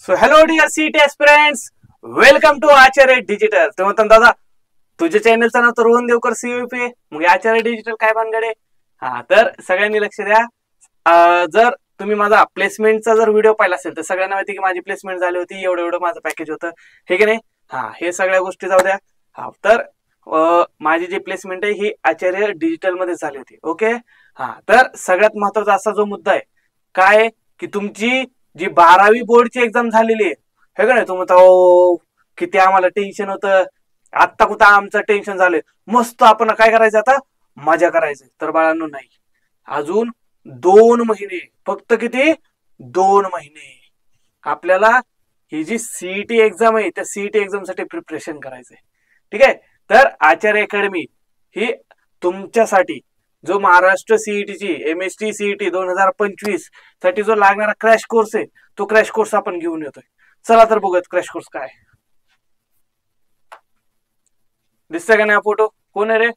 So hello dear CET aspirants, welcome to Acharya digital. तर म्हणतात दादा तुझ्या चॅनलचं नाव तर रोहन देवकर सीयूपी, मग आचार्य डिजिटल काय भानगडे. हा तर सगळ्यांनी लक्ष द्या. जर तुम्ही माझा प्लेसमेंटचा जर व्हिडिओ पाहिला असेल तर सगळ्यांना माहिती की माझी प्लेसमेंट झाली होती, एवढं एवढं माझं पॅकेज होतं, हे की नाही. हा हे सगळ्या गोष्टी जाऊ द्या. हा तर माझी जी प्लेसमेंट आहे ही आचार्य डिजिटल मध्ये झाली होती. ओके. हा तर सगळ्यात महत्वाचा असा जो मुद्दा आहे काय की तुमची जी 12वी बोर्डची एक्झाम झालेली आहे, हे का नाही. तुम्ही म्हणता किती आम्हाला टेन्शन होतं, आत्ता कुठं आमचं टेन्शन झालंय, मस्त आपण काय करायचं आता, मजा करायचं. तर बाळांनो नाही, अजून 2 महिने, फक्त किती 2 महिने आपल्याला ही जी सीईटी एक्झाम आहे त्या सीईटी एक्झाम साठी प्रिपरेशन करायचंय. ठीक आहे. तर आचार्य अकॅडमी ही तुमच्यासाठी जो महाराष्ट्र सीईटीची एमएसटी सीईटी 2025 साठी जो लागणारा क्रॅश कोर्स आहे तो क्रॅश कोर्स आपण घेऊन येतोय. चला तर बघूयात क्रॅश कोर्स काय दिसतंय का नाही. फोटो कोण आहे रे,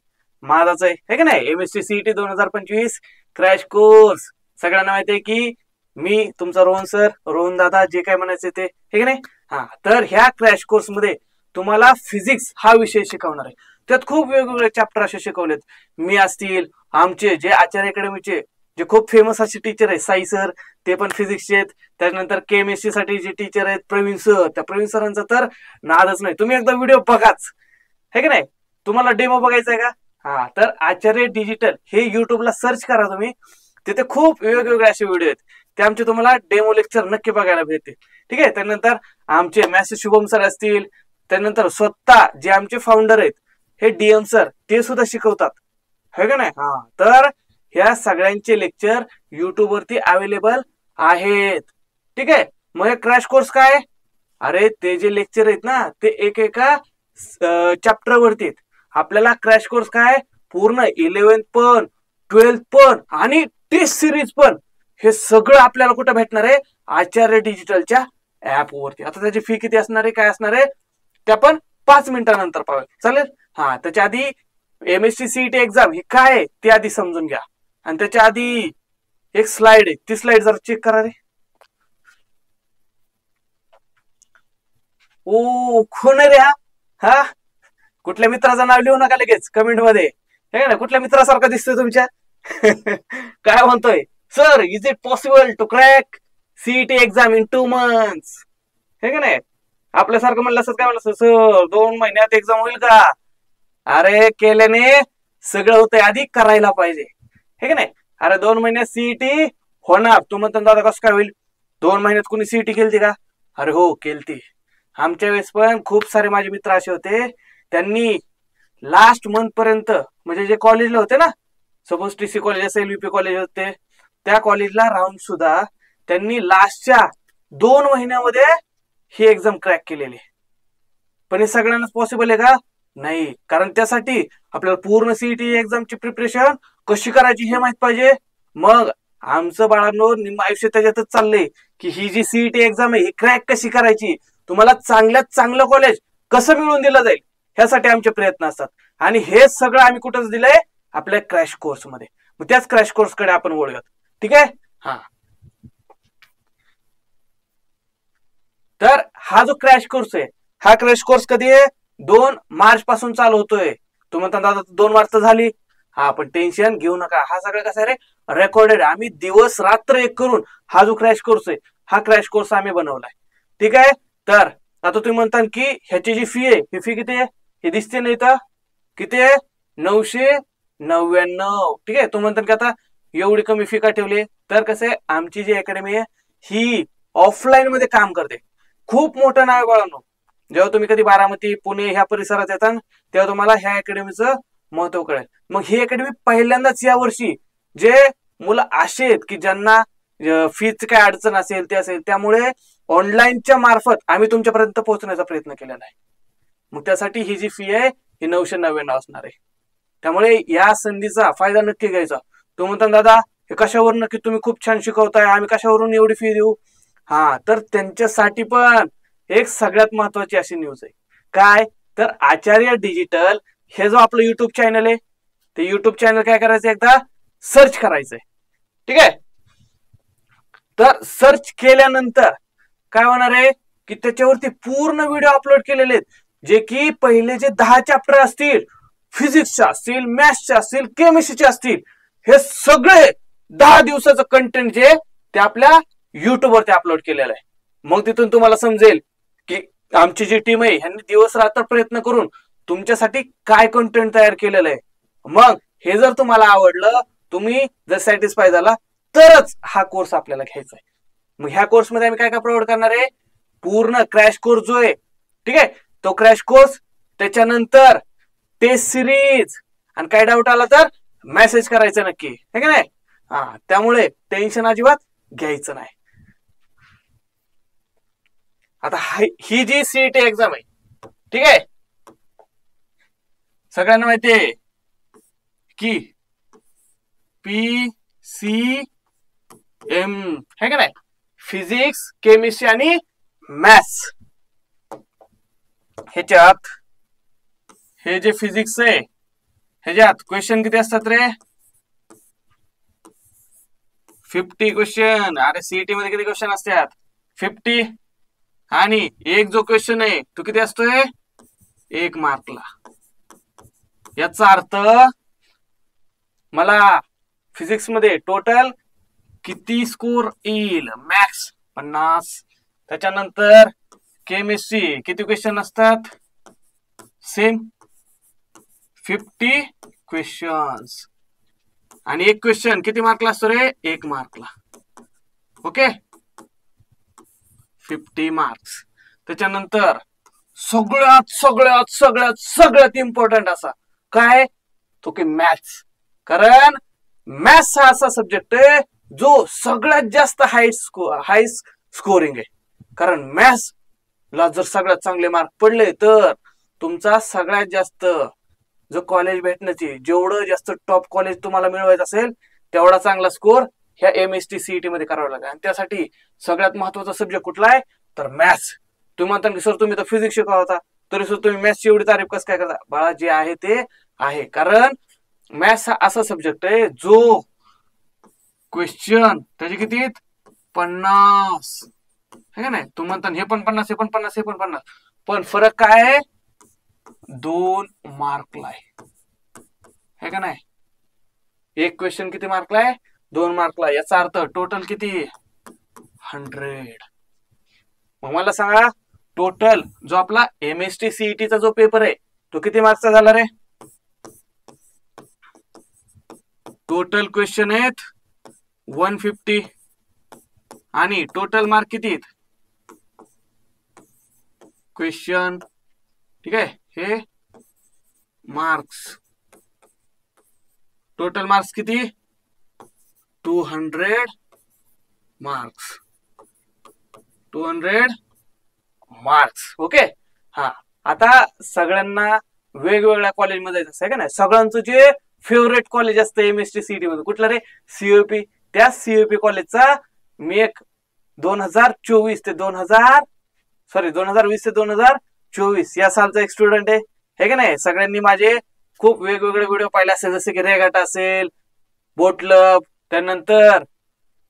माझाच आहे का नाही. MST CET 2025 crash course. सगळ्यांना माहिती आहे की मी तुमचा रोहन सर, रोहन दादा, जे काय म्हणायचे ते, हे की नाही. हा तर ह्या क्रॅश कोर्स मध्ये तुम्हाला फिजिक्स हा विषय शिकवणार आहे. त्यात खूप वेगवेगळे चॅप्टर असे शिकवलेत. मी असतील, आमचे जे आचार्य अकॅडमीचे जे खूप फेमस असे टीचर आहेत साई सर, ते पण फिजिक्सचे आहेत. त्यानंतर केमिस्ट्री साठी जे टीचर आहेत प्रवीण सर, त्या प्रवीण सरांचा तर नादच नाही. तुम्ही एकदा व्हिडिओ बघाच, हे की नाही. तुम्हाला डेमो बघायचा आहे का. हा तर आचार्य डिजिटल हे युट्यूबला सर्च करा तुम्ही, तिथे खूप वेगवेगळे असे व्हिडिओ आहेत, ते आमचे तुम्हाला डेमो लेक्चर नक्की बघायला भेटते. ठीक आहे. त्यानंतर आमचे मॅसेज शुभम सर असतील, त्यानंतर स्वतः जे आमचे फाउंडर आहेत हे डीएम सर, ते सुद्धा शिकवतात, है का नाही. हा तर ह्या सगळ्यांचे लेक्चर युट्यूब वरती अवेलेबल आहेत. ठीक आहे. मग क्रॅश कोर्स काय, अरे ते जे लेक्चर आहेत ना ते एका चॅप्टर वरती. आपल्याला क्रॅश कोर्स काय, पूर्ण 11th पण 12th पण आणि टेस्ट सिरीज पण, हे सगळं आपल्याला कुठं भेटणार आहे, आचार्य डिजिटलच्या ऍप वरती. आता त्याची फी किती असणार आहे, काय असणार आहे, ते आपण 5 मिनिटांनंतर पाहूया, चालेल. हा त्याच्या आधी एमएसटी सीईटी एक्झाम ही काय आहे ते आधी समजून घ्या. आणि त्याच्या आधी एक स्लाइड आहे, ती स्लाइड जरा चेक करा रे. ओ कोण आहे रे हा. कुठल्या मित्राचं नाव लिहू नका लगेच कमेंट मध्ये, हे ना. कुठल्या मित्रासारखा दिसतोय तुमच्या. काय म्हणतोय, sir is it possible to crack CET exam in 2 months, हे का नाही. आपल्यासारखं म्हणलं असत काय म्हणलं, सर 2 महिन्यात एक्झाम होईल का. अरे केल्याने सगळं होतंय, आधी करायला पाहिजे, हे का नाही. अरे 2 महिन्यात सीईटी होणार. तू म्हणतो दादा कसं काय होईल, 2 महिन्यात कोणी सीईटी केलती का. अरे हो केलती. आमच्या वेळेस पण खूप सारे माझे मित्र असे होते, त्यांनी लास्ट मंथ पर्यंत, म्हणजे जे कॉलेजला होते ना, सपोज टीसी कॉलेज असेल, यूपी कॉलेज होते, त्या कॉलेजला राहून सुद्धा त्यांनी लास्टच्या 2 महिन्यामध्ये ही एक्झाम क्रॅक केलेली. पण हे सगळ्यांनाच पॉसिबल आहे का, नाही. कारण त्यासाठी आपल्याला पूर्ण सीईटी एक्झामची प्रिपरेशन कशी करायची हे माहित पाहिजे. मग आमचं बाळांनो निम्म आयुष्य त्याच्यातच चाललंय की ही जी सीईटी एक्झाम आहे ही क्रॅक कशी करायची, तुम्हाला चांगल्यात चांगलं कॉलेज कसं मिळवून दिलं जाईल, ह्यासाठी आमचे प्रयत्न असतात. आणि हे सगळं आम्ही कुठंच दिलंय, आपल्या क्रॅश कोर्स मध्ये. मग त्याच क्रॅश कोर्स कडे आपण वळूयात. ठीक आहे. हा तर हा जो क्रॅश कोर्स आहे, हा क्रॅश कोर्स कधी आहे, 2 मार्च पासून चालू होतोय. तुम्ही म्हणता दादा 2 मार्च झाली. हा पण टेन्शन घेऊ नका, हा सगळं कसं आहे रे, रेकॉर्डेड. आम्ही दिवस रात्र एक करून हा जो क्रॅश कोर्स आहे, हा क्रॅश कोर्स आम्ही बनवलाय. ठीक आहे. तर आता तुम्ही म्हणता की ह्याची जी फी आहे, ही फी किती आहे, हे दिसते नाही तर किती आहे, 999. ठीक आहे. तुम्ही म्हणता की आता एवढी कमी फी का ठेवली, तर कसं आहे, आमची जी अकॅडमी आहे ही ऑफलाईन मध्ये काम करते. खूप मोठं नाव आहे बाळांनो. जेव्हा तुम्ही कधी बारामती, पुणे ह्या परिसरात येतात तेव्हा तुम्हाला ह्या अकॅडमीचं महत्व कळेल. मग ही अकॅडमी पहिल्यांदाच या वर्षी, जे मुलं असे आहेत की ज्यांना फीच काय अडचण असेल ते असेल, त्यामुळे ऑनलाईनच्या मार्फत आम्ही तुमच्यापर्यंत पोहोचण्याचा प्रयत्न केलेला आहे. मग त्यासाठी ही जी फी आहे ही 999 असणार आहे. त्यामुळे या संधीचा फायदा नक्की घ्यायचा. तुम्ही म्हणता दादा हे कशावरून, की तुम्ही खूप छान शिकवताय, आम्ही कशावरून एवढी फी देऊ. हा तर त्यांच्यासाठी पण एक सगळ्यात महत्वाची अशी न्यूज आहे. काय तर आचार्य डिजिटल हे जो आपलं युट्यूब चॅनल आहे, ते युट्यूब चॅनल काय करायचं, एकदा सर्च करायचंय. ठीक आहे. तर सर्च केल्यानंतर काय होणार आहे की त्याच्यावरती पूर्ण व्हिडिओ अपलोड केलेले आहेत, जे की पहिले जे 10 चॅप्टर असतील, फिजिक्सचे असतील, मॅथ्सचे असतील, केमिस्ट्रीचे असतील, हे सगळे 10 दिवसाचं कंटेंट जे ते आपल्या युट्यूब वरती अपलोड केलेलं आहे. मग तिथून तुम्हाला समजेल की आमची जी टीम आहे ह्यांनी दिवस रात्र प्रयत्न करून तुमच्यासाठी काय कंटेंट तयार केलेलं आहे. मग हे जर तुम्हाला आवडलं, तुम्ही जर सॅटिस्फाय झाला, तरच हा कोर्स आपल्याला घ्यायचा आहे. मग ह्या कोर्समध्ये आम्ही काय काय प्रोव्हाइड करणार आहे, पूर्ण क्रॅश कोर्स जो आहे, ठीक आहे, तो क्रॅश कोर्स, त्याच्यानंतर टेस्ट सिरीज, आणि काय डाऊट आला तर मेसेज करायचं नक्की, है का नाही. त्यामुळे टेन्शन अजिबात घ्यायचं नाही. आता ही जी सीईटी एक्झाम आहे, ठीक आहे, सगळ्यांना माहिती आहे की PCM है का नाही, फिजिक्स, केमिस्ट्री आणि मॅथ्स. ह्याच्यात हे जे फिजिक्स आहे ह्याच्यात क्वेश्चन किती असतात रे, 50 क्वेश्चन. अरे सीईटी मध्ये किती क्वेश्चन असतात, 50. आणि एक जो क्वेश्चन आहे तो किती असतोय, 1 मार्कला. याचा अर्थ मला फिजिक्स मध्ये टोटल किती स्कोर येईल, मॅक्स 50. त्याच्यानंतर केमिस्ट्री किती क्वेश्चन असतात, सेम 50 क्वेश्चन्स. आणि एक क्वेश्चन किती मार्कला असतो रे, 1 मार्कला. Okay, 50 marks. त्याच्यानंतर सगळ्यात सगळ्यात सगळ्यात सगळ्यात इम्पॉर्टंट असा काय, तो की मॅथ्स. कारण मॅथ्स हा असा सब्जेक्ट आहे जो सगळ्यात जास्त हाय स्कोरिंग आहे. कारण मॅथ्स ला जर सगळ्यात चांगले मार्क पडले तर तुमचा सगळ्यात जास्त जो कॉलेज भेटण्याची, जेवढं जास्त टॉप कॉलेज तुम्हाला मिळवायचं असेल तेवढा चांगला स्कोर ह्या MST CET मध्ये करावा लागेल. आणि त्यासाठी सगळ्यात महत्वाचा सब्जेक्ट कुठला आहे तर मॅथ्स. तुम्ही म्हणता की सर तुम्ही तर फिजिक्स शिकवा होता, तरी सर तुम्ही मॅथ्सची एवढी तारीफ कसं काय करता. बाळा, जे आहे ते आहे. कारण मॅथ्स हा असा सब्जेक्ट आहे जो क्वेश्चन त्याचे किती 50 है का नाही. तुम्ही म्हणता हे पण 50, हे पण 50, हे पण 50, पण फरक काय आहे, 2 मार्कला आहे का नाही. एक क्वेश्चन किती मार्कला आहे, 2 मार्कला. याचा अर्थ टोटल किती, 100. मग मला सांगा, टोटल जो आपला MST CET चा जो पेपर आहे तो किती मार्क्सचा झाला रे. टोटल क्वेश्चन आहेत 150 आणि टोटल मार्क किती आहेत, क्वेश्चन, ठीक आहे, हे मार्क्स. टोटल मार्क्स किती, 200 मार्क्स. 200 मार्क्स. ओके. आता सगळ्यांना वेगवेगळ्या कॉलेजमध्ये जायचं आहे का नाही. सगळ्यांचं जे फेवरेट कॉलेज असतं MST CET मध्ये कुठलं रे, COP. त्या COP कॉलेजचा मी एक 2020 ते 2020 ते 2024 या सालचा एक स्टुडंट आहे का नाही. सगळ्यांनी माझे खूप वेगवेगळे व्हिडिओ पाहिले असेल, जसे की रेगाटा असेल, बोटलब, त्यानंतर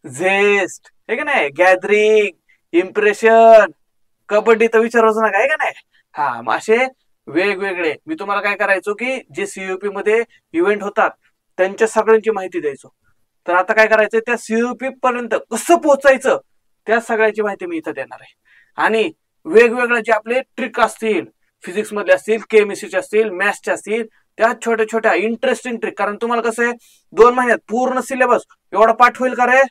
झेस्ट, हे का नाही, गॅदरिंग, इम्प्रेशन, कबड्डी तर विचारूच नका, आहे का नाही. मग असे वेगवेगळे मी तुम्हाला काय करायचो की जे COP मध्ये इव्हेंट होतात त्यांच्या सगळ्यांची माहिती द्यायचो. तर आता काय करायचं, त्या COP पर्यंत कसं पोहोचायचं त्या सगळ्याची माहिती मी इथं देणार आहे. आणि वेगवेगळे जे आपले ट्रिक असतील, फिजिक्स मधले असतील, केमिस्ट्रीचे असतील, मॅथ्सचे असतील, त्या छोट्या छोट्या इंटरेस्टिंग ट्रिक. कारण तुम्हाला कसं आहे, 2 महिन्यात पूर्ण सिलेबस एवढा पाठ होईल का रे,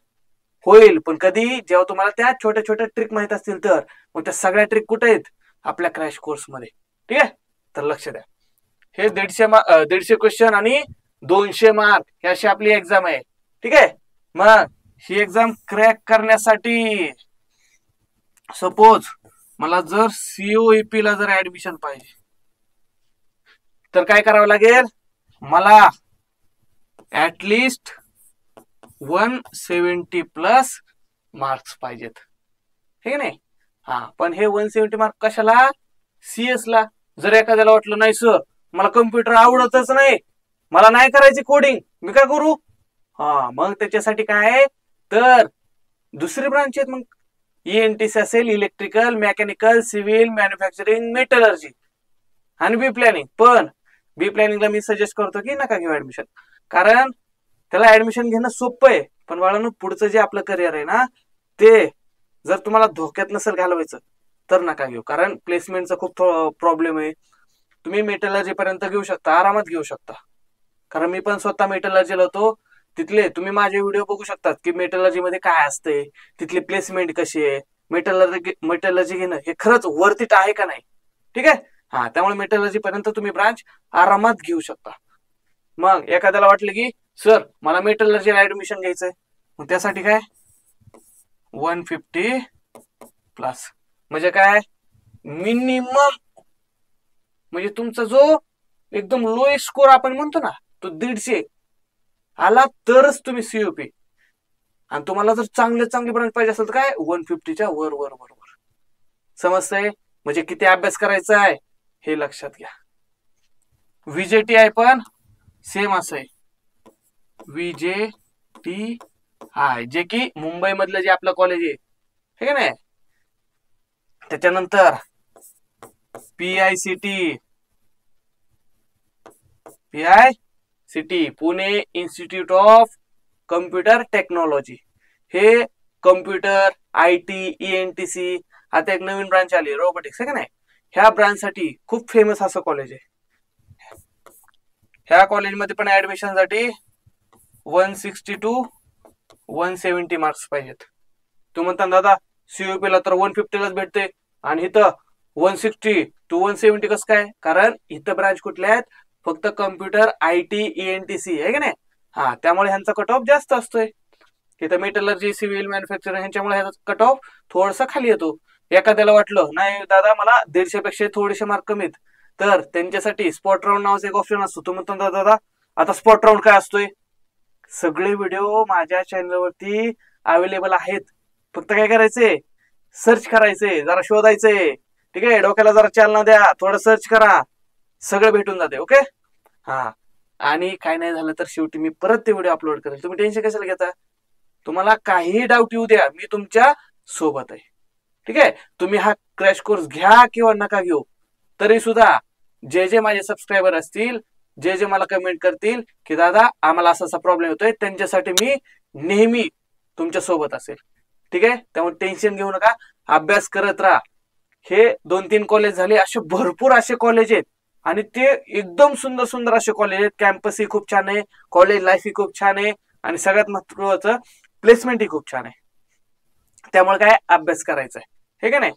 होईल. पण कधी, जेव्हा तुम्हाला त्या छोट्या छोट्या ट्रिक माहित असतील तर. मग त्या सगळ्या ट्रिक कुठे आहेत, आपल्या क्रॅश कोर्स मध्ये. ठीक आहे, तर लक्ष द्या. हे 150 क्वेश्चन आणि 200 मार्क ही अशी आपली एक्झाम आहे. ठीक आहे. मग ही एक्झाम क्रॅक करण्यासाठी सपोज मला जर COEP ला जर ऍडमिशन पाहिजे तर काय करावं लागेल, मला ऍटलिस्ट 170 प्लस मार्क्स पाहिजेत, हे नाही. पण हे 170 मार्क कशाला, CS ला. जर एखाद्याला वाटलं नाही सर मला कम्प्युटर आवडतच नाही, मला नाही करायची कोडिंग, मी काय करू, मग त्याच्यासाठी काय तर दुसरी ब्रांच आहेत. मग ENTC असेल, electrical, mechanical, civil, manufacturing, metallurgy आणि बी प्लॅनिंग. पण बी प्लॅनिंगला मी सजेस्ट करतो की नका घेऊ ऍडमिशन, कारण त्याला ऍडमिशन घेणं सोपं आहे, पण बाळांनो पुढचं जे आपलं करिअर आहे ना, ते जर तुम्हाला धोक्यात नसेल घालवायचं तर नका घेऊ, कारण प्लेसमेंटचा खूप प्रॉब्लेम आहे. तुम्ही मेटलर्जी पर्यंत घेऊ शकता, आरामात घेऊ शकता, कारण मी पण स्वतः मेटलर्जीला होतो. तिथले तुम्ही माझे व्हिडिओ बघू शकतात की मेटलर्जी मध्ये काय असते, तिथली प्लेसमेंट कशी आहे, मेटलर्जी घेणं हे खरंच वर्थ इट आहे का नाही. ठीक आहे. हा, त्यामुळे मेटलर्जी पर्यंत तुम्ही ब्रांच आरामात घेऊ शकता. मग एखाद्याला वाटलं की सर मला मेटलर्जीला ऍडमिशन घ्यायचंय, मग त्यासाठी काय 150 प्लस म्हणजे काय, मिनिमम म्हणजे तुमचा जो एकदम लोएस्ट स्कोर आपण म्हणतो ना तो 150 आला तरच तुम्ही COP. आणि तुम्हाला जर चांगली ब्रांच पाहिजे असेल तर काय 150च्या वर वर वर वर. समजतंय? म्हणजे किती अभ्यास करायचा आहे हे लक्षात घ्या. VJTI पण सेम असं आहे, VJTI जे की मुंबई मधलं जे आपलं कॉलेज आहे, ठीक आहे ना. त्याच्यानंतर PICT Pune institute of computer technology. हे कम्प्युटर, IT, ENTC, आता एक नवीन ब्रांच आली रोबोटिक्स, आहे का नाही. ह्या ब्रांच साठी खूप फेमस असं कॉलेज आहे. ह्या कॉलेजमध्ये पण ऍडमिशन साठी 160 to 170 मार्क्स पाहिजेत. तू म्हणता दादा COP ला तर 150 लाच भेटते आणि इथं 160 to 170 कसं काय, कारण इथं ब्रांच कुठल्या आहेत, फक्त कम्प्युटर, IT, ENTC, आहे का नाही. हा, त्यामुळे ह्यांचा कट ऑफ जास्त असतोय. इथं मेटलर्जी, सिव्हिल, मॅन्युफॅक्चरिंग ह्यांच्यामुळे ह्याचा कट ऑफ थोडासा खाली येतो. एखाद्याला वाटलं नाही दादा मला 150 पेक्षा थोडेसे मार्क कमीत, तर त्यांच्यासाठी स्पॉट राऊंड नावाचा एक ऑप्शन असतो. तो म्हणतो दादा आता स्पॉट राऊंड काय असतोय, सगळे व्हिडिओ माझ्या चॅनलवरती अवेलेबल आहेत. फक्त काय करायचंय, सर्च करायचंय, जरा शोधायचंय. ठीक आहे, डोक्याला जरा चालना द्या, थोडं सर्च करा, सगळं भेटून जाते. ओके. हा, आणि काय नाही झालं तर शेवटी मी परत ते व्हिडिओ अपलोड करेल. तुम्ही टेन्शन कशाला घेता, तुम्हाला काही डाऊट येऊ द्या, मी तुमच्या सोबत आहे. ठीक आहे. तुम्ही हा क्रॅश कोर्स घ्या किंवा नका घेऊ, तरी सुद्धा जे माझे सबस्क्रायबर असतील, जे मला कमेंट करतील की दादा आम्हाला असा प्रॉब्लेम होतोय, त्यांच्यासाठी मी नेहमी तुमच्या सोबत असेल. ठीक आहे. त्यामुळे टेन्शन घेऊ नका, अभ्यास करत राहा. हे 2-3 कॉलेज झाले, असे भरपूर असे कॉलेज आहेत आणि ते एकदम सुंदर असे कॉलेज आहेत. कॅम्पस ही खूप छान आहे, कॉलेज लाईफ ही खूप छान आहे आणि सगळ्यात महत्त्वाचं प्लेसमेंट ही खूप छान आहे. त्यामुळे काय अभ्यास करायचा आहे, हे का नाही.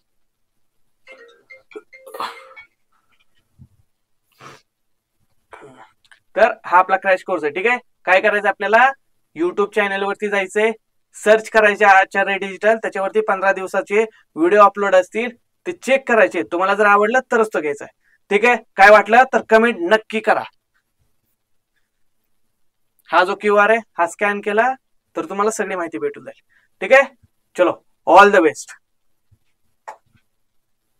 तर हा आपला क्रॅश कोर्स आहे. ठीक आहे. काय करायचं आपल्याला, युट्यूब चॅनल वरती जायचंय, सर्च करायचे आचार्य डिजिटल, त्याच्यावरती 15 दिवसाचे व्हिडिओ अपलोड असतील, ते चेक करायचे. तुम्हाला जर आवडलं तरच तो घ्यायचा आहे. ठीक आहे. काय वाटलं तर कमेंट नक्की करा. हा जो QR आहे हा स्कॅन केला तर तुम्हाला सगळी माहिती भेटून जाईल. ठीक आहे. चलो, ऑल द बेस्ट.